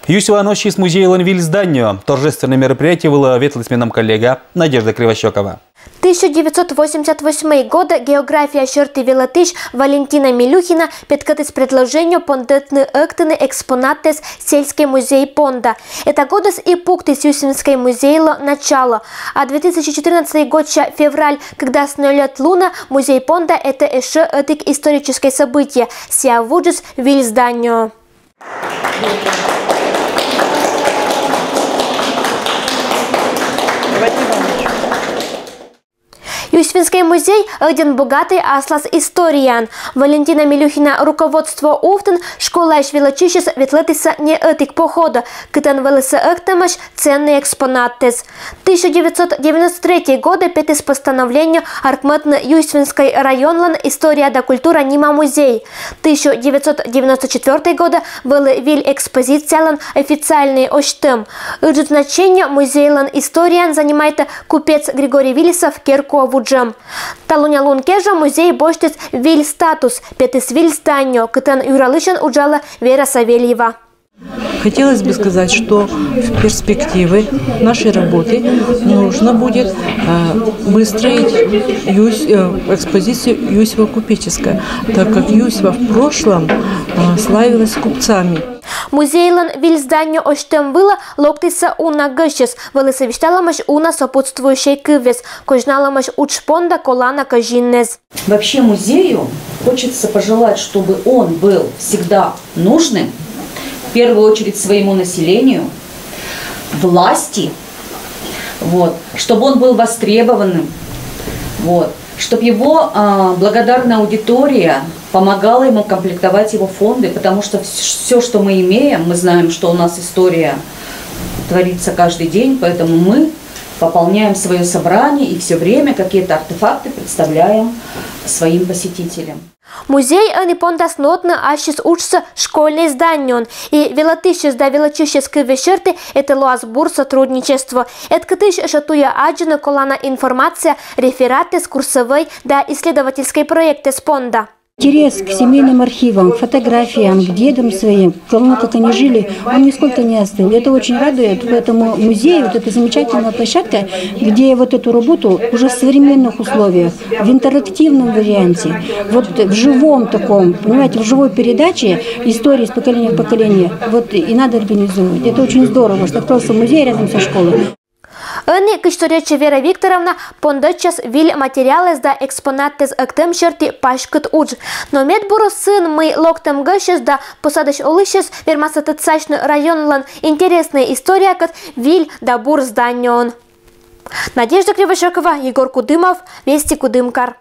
Юсила ночи с музея Виль зданию. Торжественное мероприятие было ветлысменом коллега Надежда Кривощекова. 1988 год география черты Вилатыш Валентина Милюхина подкатывает предложение пондетны актыны экспонаты сельский музей Понда. Это годос и пукты Юсинской музейло начало. А 2014 год февраль, когда снолет луна, музей Понда это еще это историческое событие. Ся вуджес Виль зданию. Юсвинский музей – один богатый аслас историан. Валентина Милюхина руководство уфтен школа швелочищес ветлетиса не этик похода, китан велеса эктамаш ценные экспонаты. 1993 года пятис постановление аркметна Юсвинской районлан история да культура нима музей. 1994 года был виль экспозициялан официальный оштем. Иджит значение музейлан историан занимает купец Григорий Вилисов Керку Талуня лункежа музей боштис виль статус, пятис виль зданию, кытан юралышен уджала Вера Савельева. Хотелось бы сказать, что в перспективе нашей работы нужно будет выстроить экспозицию Юсьево-купеческая, так как Юсьево в прошлом славилась купцами. Музейлан виль зданию оштем было локтиса уна гыщес, вылысовещаламаш уна сопутствующей кывес, кожналамаш учпонда колана кажиннез. Вообще музею хочется пожелать, чтобы он был всегда нужным, в первую очередь своему населению, власти, чтобы он был востребованным, чтобы его благодарная аудитория помогала ему комплектовать его фонды, потому что все, что мы имеем, мы знаем, что у нас история творится каждый день, поэтому мы пополняем свое собрание и все время какие-то артефакты представляем своим посетителям. Музей Понда снотно ашис учится школьный зданию, и велатыщес да велочищеские вечерты это луазбур сотрудничество. Это кытыш шатуя аджина колана информация, рефераты с курсовой да исследовательской проекты с Понда. Интерес к семейным архивам, фотографиям, к дедам своим, к тому, как они жили, он нисколько не остыл. Это очень радует, поэтому музей, это замечательная площадка, где эту работу уже в современных условиях, в интерактивном варианте, в живом таком, понимаете, в живой передаче истории с поколения в поколение, и надо организовывать. Это очень здорово, что просто музей рядом со школой. Они, кышторечи Вера Викторовна, пондочас виль материалы да экспонаты с актем черти пашкат удж. Но медбуру сын мы локтем гащес да посадыш олышес вермасатыцачный районлан интересная история кат виль да бур зданион. Надежда Кривощекова, Егор Кудымов, Вести Кудымкар.